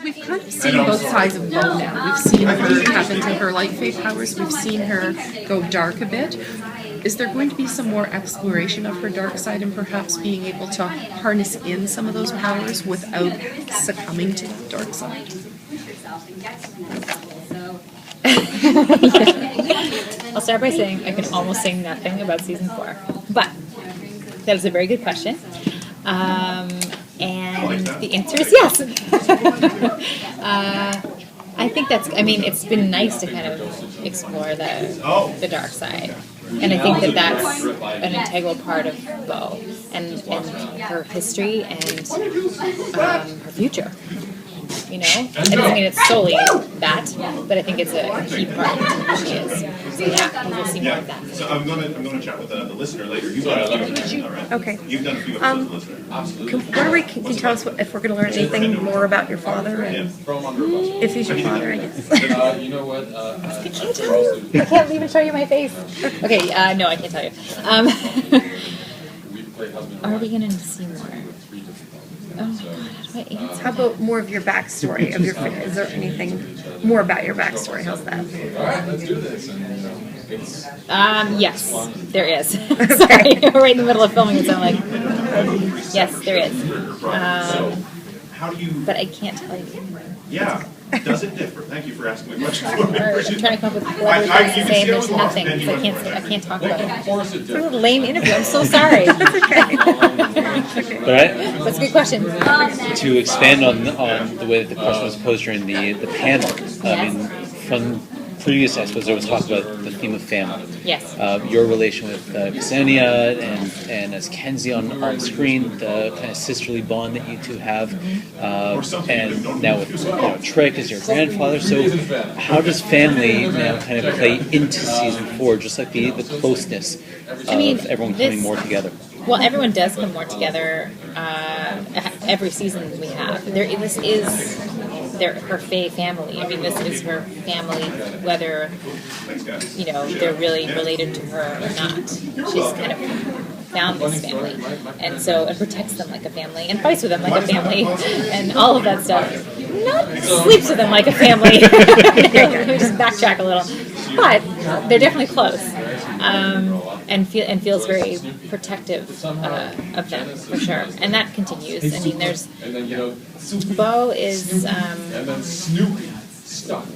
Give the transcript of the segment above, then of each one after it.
We've kind of seen both sides of Bo now. We've seen her tap into her light fade powers. We've seen her go dark a bit. Is there going to be some more exploration of her dark side and perhaps being able to harness in some of those powers without succumbing to the dark side? I'll start by saying I can almost say nothing about season 4, but that is a very good question. And the answer is yes. I think it's been nice to kind of explore the dark side. And I think that's an integral part of Bo and her history and her future. You know, I don't mean it's solely that, but I think it's a key part of who she is. So yeah, we will see more of that. So I'm going to chat with the listener later. You've done a few. Okay. You've done a few episodes with the listener. Can you tell us if we're going to learn anything more about your father and if he's your father, I guess? You know what? I can't tell you. I can't even show you my face. Okay, no, I can't tell you. Are we going to see more? Oh my God, how do I answer? How about more of your backstory? Is there anything more about your backstory? How's that? Let's do this. Yes, there is. Sorry, we're right in the middle of filming it, so I'm like, yes, there is. How do you? But I can't tell you. Yeah. Does it differ? Thank you for asking the question. I'm trying to come up with clever things to say, and there's nothing. So I can't talk about it. It's a little lame interview. I'm so sorry. That's a good question. To expand on the way that the question was posed during the panel, I mean, from previous Expos, there was talk about the theme of family. Yes. Your relation with Ksenia and as Kenzie on screen, the kind of sisterly bond that you two have, and now with Trick as your grandfather. So how does family now kind of play into season 4, just like the closeness of everyone coming more together? Well, everyone does come more together every season we have. This is her Fae family. I mean, this is her family, whether they're really related to her or not. She's kind of found this family, and protects them like a family, and fights with them like a family, and all of that stuff. Not sleeps with them like a family. Let me just backtrack a little, but they're definitely close. And feels very protective of them, for sure. And that continues. I mean, Bo is,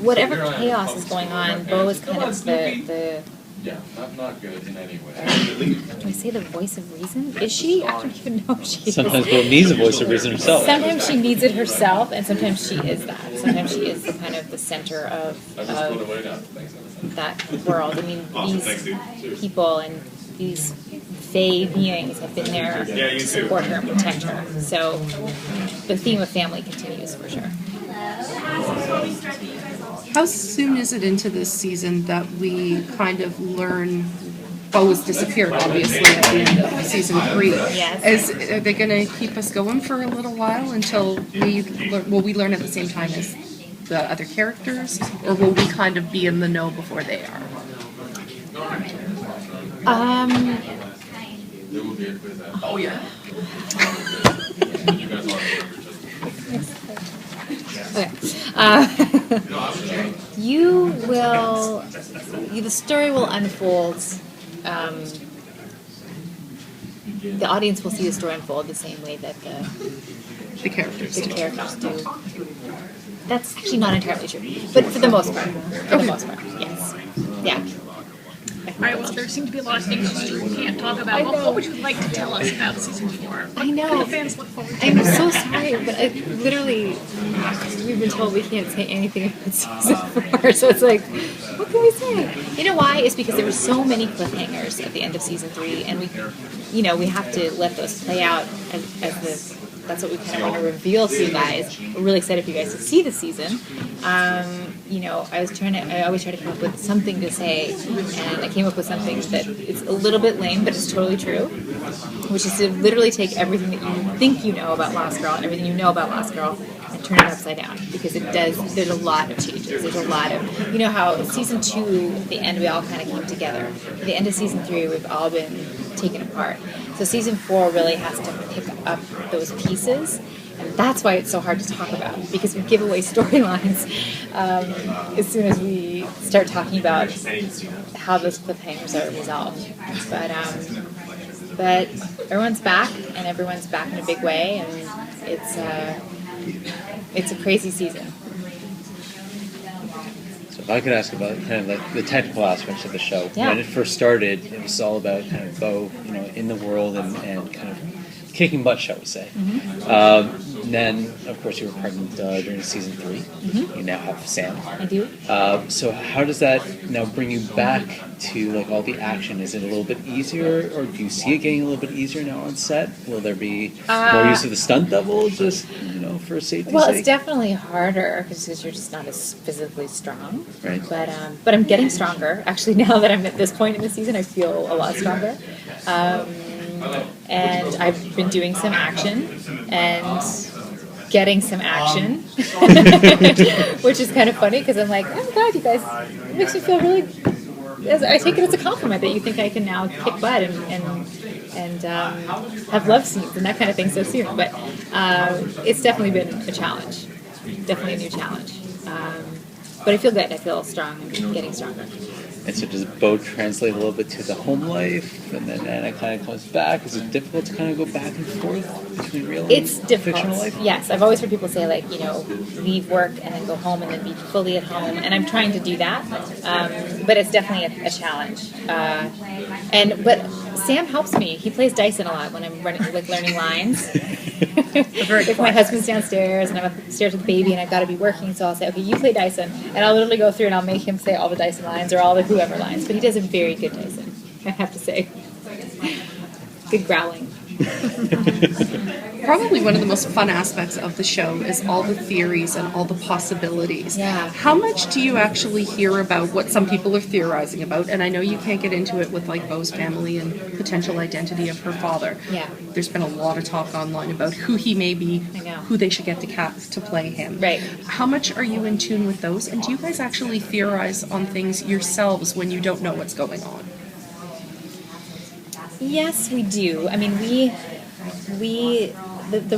whatever chaos is going on, Bo is kind of the yeah, not good in any way. do I say the voice of reason? Is she? I don't even know if she is. Sometimes Bo needs a voice of reason herself. Sometimes she needs it herself, and sometimes she is that. Sometimes she is the kind of the center of that world. I mean, these people and these Fae beings have been there to support her and protect her. So the theme of family continues for sure. How soon is it into this season that we kind of learn Bo has disappeared, obviously, at the end of season 3? Yes. Are they going to keep us going for a little while until will we learn at the same time as the other characters, or will we kind of be in the know before they are? Oh yeah. Okay. The story will unfold. The audience will see the story unfold the same way that The characters. do. That's actually not entirely true, but for the most part. Yes. Yeah. All right, well, there seem to be a lot of things we can't talk about. What would you like to tell us about season 4? I know. What do the fans look forward to? I'm so sorry, but we've been told we can't say anything about season 4, so it's like, what can we say? You know why? It's because there were so many cliffhangers at the end of season 3, and we have to let those play out that's what we kind of want to reveal to you guys. We're really excited for you guys to see the season. I always try to come up with something to say, and I came up with something that it's a little bit lame, but it's totally true, which is to literally take everything that you think you know about Lost Girl and everything you know about Lost Girl and turn it upside down, because there's a lot of changes. There's a lot of, how season 2, at the end, we all kind of came together. At the end of season 3, we've all been taken apart. So season 4 really has to pick up those pieces That's why it's so hard to talk about, because we give away storylines as soon as we start talking about how those cliffhangers are resolved. But everyone's back, and everyone's back in a big way, and it's a crazy season. So if I could ask about kind of like the technical aspects of the show. Yeah. When it first started, it was all about kind of Bo, in the world and kind of kicking butt, shall we say. And then, of course, you were pregnant during season 3. You now have Sam. I do. So how does that now bring you back to like all the action? Is it a little bit easier, or do you see it getting a little bit easier now on set? Will there be more use of the stunt double, just for safety's Well, sake? it's definitely harder because you're just not as physically strong. Right. But I'm getting stronger. Actually, now that I'm at this point in the season, I feel a lot stronger. And I've been doing some action and getting some action, which is kind of funny because I'm like, oh God, you guys, it makes me feel really. I take it as a compliment that you think I can now kick butt and have love scenes and that kind of thing so soon. But it's definitely been a challenge, definitely a new challenge. But I feel good. I feel strong and getting stronger. And so does Bo translate a little bit to the home life, and then Anna kind of comes back? Is it difficult to kind of go back and forth between real and fictional life? Yes, I've always heard people say leave work and then go home and then be fully at home, and I'm trying to do that, but it's definitely a challenge. But Sam helps me. He plays Dyson a lot when I'm learning lines. If my husband's downstairs and I'm upstairs with the baby and I've got to be working, so I'll say, okay, you play Dyson, and I'll literally go through and I'll make him say all the Dyson lines or all the whoever lines, but he does a very good Dyson, I have to say. Good growling. Probably one of the most fun aspects of the show is all the theories and all the possibilities. Yeah. How much do you actually hear about what some people are theorizing about? And I know you can't get into it with Bo's family and potential identity of her father. Yeah. There's been a lot of talk online about who he may be, I know. who they should get to cast to play him. Right. How much are you in tune with those? And do you guys actually theorize on things yourselves when you don't know what's going on? Yes, we do. I mean, the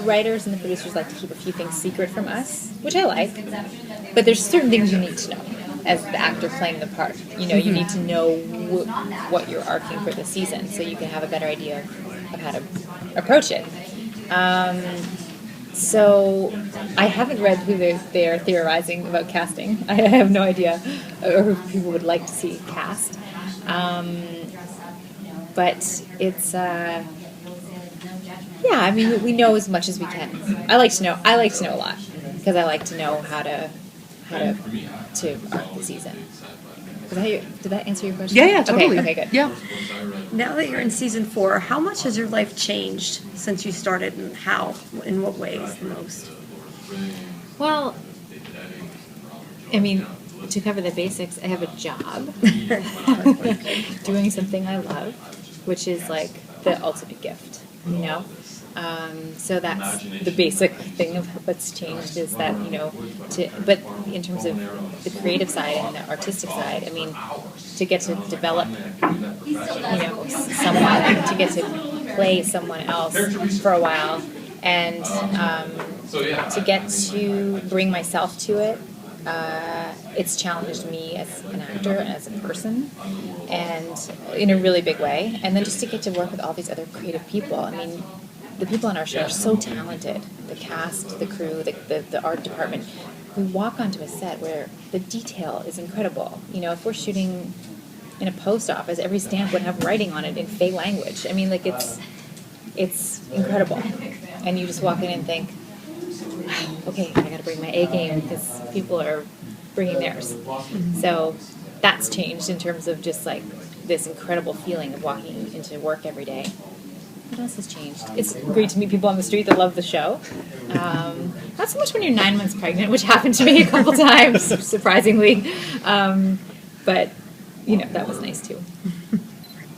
writers and the producers like to keep a few things secret from us, which I like. But there's certain things you need to know as the actor playing the part. You need to know what you're arcing for the season, so you can have a better idea of how to approach it. So I haven't read who they are theorizing about casting. I have no idea, or who people would like to see cast. But it's I mean, we know as much as we can. I like to know a lot because I like to know how to arc the season. Did that answer your question? Yeah, totally. Okay, good. Yeah. Now that you're in season 4, how much has your life changed since you started, and how? In what ways the most? Well, I mean, to cover the basics, I have a job doing something I love, which is like the ultimate gift, So that's the basic thing of what's changed is that, but in terms of the creative side and the artistic side, I mean, to get to develop, someone, to get to play someone else for a while, and to get to bring myself to it, it's challenged me as an actor and as a person, and in a really big way. And then just to get to work with all these other creative people. I mean, the people on our show are so talented. The cast, the crew, the art department. We walk onto a set where the detail is incredible. If we're shooting in a post office, every stamp would have writing on it in Fey language. I mean, it's incredible. And you just walk in and think, okay, I got to bring my A game because people are bringing theirs. So that's changed in terms of just like this incredible feeling of walking into work every day. What else has changed? It's great to meet people on the street that love the show. Not so much when you're 9 months pregnant, which happened to me a couple times, surprisingly. But, that was nice too.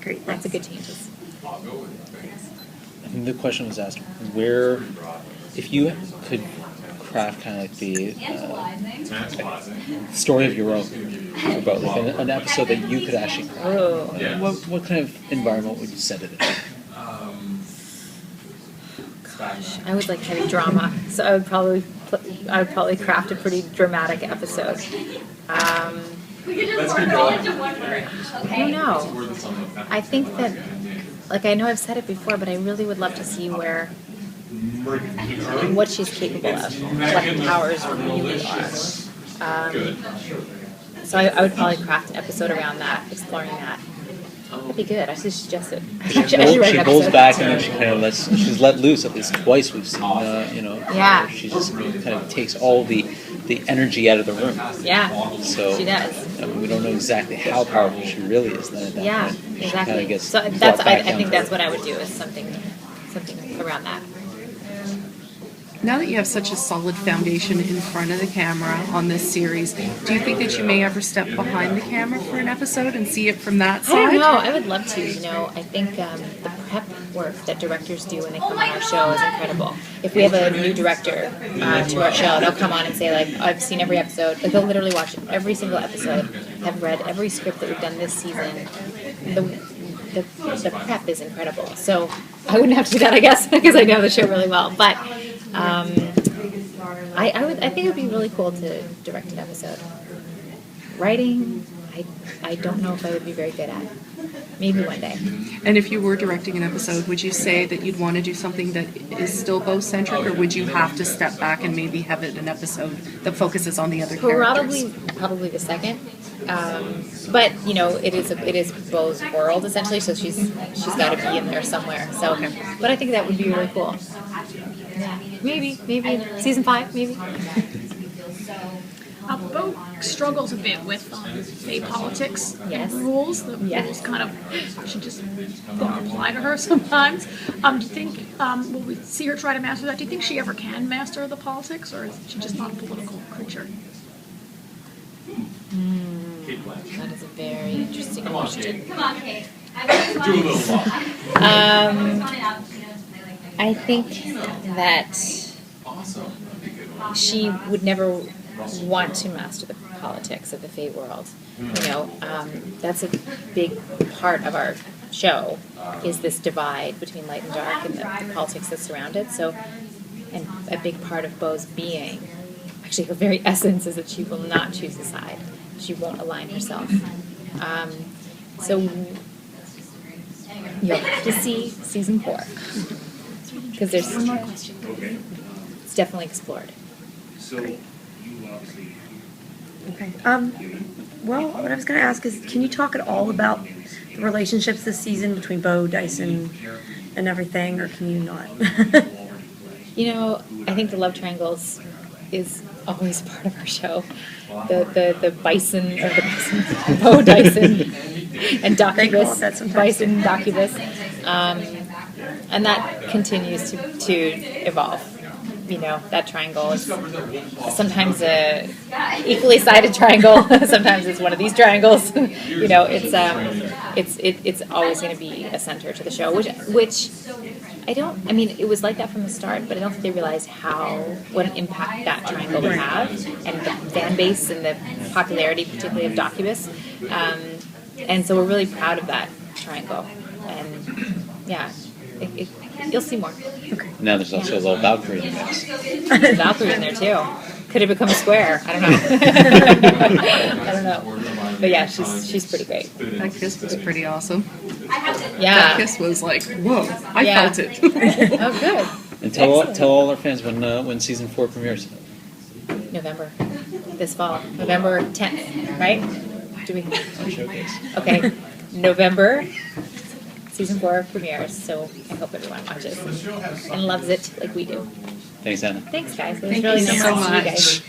Great. Lots of good changes. I think the question was asked, if you could craft kind of like the story of your own about like an episode that you could actually craft, what kind of environment would you set it in? I would like heavy drama, so I would probably craft a pretty dramatic episode. I don't know. I think that, like, I know I've said it before, but I really would love to see what she's capable of, what her powers really are. So I would probably craft an episode around that, exploring that. That'd be good. I should suggest it. She pulls back and then she kind of she's let loose. At least twice we've seen, Yeah. she just kind of takes all the energy out of the room. Yeah, So she does. We don't know exactly how powerful she really is. Then at that Yeah, point, she exactly. kind of gets So brought that's back I down think to that's earth. what I would do, is something around that. Now that you have such a solid foundation in front of the camera on this series, do you think that you may ever step behind the camera for an episode and see it from that I side? don't know. I would love to. I think the prep work that directors do when they come on our show is incredible. If we have a new director to our show, they'll come on and say, like, I've seen every episode. Like, they'll literally watch every single episode, have read every script that we've done this season. The prep is incredible. So I wouldn't have to do that, I guess, because I know the show really well. But I think it would be really cool to direct an episode. Writing, I don't know if I would be very good at. Maybe one day. And if you were directing an episode, would you say that you'd want to do something that is still Bo-centric, or would you have to step back and maybe have it an episode that focuses on the other characters? Probably the second. But it is Bo's world essentially, so she's got to be in there somewhere. So, but I think that would be really cool. Yeah, maybe season 5, maybe. Bo struggles a bit with Fae politics Yes. and rules. The Yes. rules kind of she just don't apply to her sometimes. Do you think will we see her try to master that? Do you think she ever can master the politics, or is she just not a political creature? That is a very interesting question. Come on, Kate. Do a little walk. I think that Awesome. she would never want to master the politics of the Fae world. That's a big part of our show, is this divide between light and dark and the politics that surround it. So, and a big part of Bo's being, actually her very essence, is that she will not choose a side. She won't align herself. So you'll have to see season 4, because it's definitely explored. Okay. Well, what I was going to ask is, can you talk at all about the relationships this season between Bo, Dyson, and everything, or can you not? I think the love triangles is always part of our show. The bison, or the bison, Bo, Dyson, and They call Docubus, it that sometimes. Bison, Docubus, and that continues to evolve. That triangle is sometimes a equally sided triangle. Sometimes it's one of these triangles. It's always going to be a center to the show, which it was like that from the start, but I don't think they realized what an impact that triangle would have, and the fan base and the popularity, particularly of Docubus. And so we're really proud of that triangle. And yeah, you'll see more. Now there's also a little Valkyrie in the mix. There's a Valkyrie in there too. Could have become a square. I don't know. I don't know. But yeah, she's pretty great. That kiss was pretty awesome. That Yeah. kiss was like, whoa, I Yeah. felt it. Oh, good. And tell all our fans when season 4 premieres. November. This fall. November 10th, right? Do we? Our showcase. Okay. November. Season 4 premieres, so I hope everyone watches and loves it like we do. Thanks, Anna. Thanks, guys. It was Thank really you nice so to see you much. guys.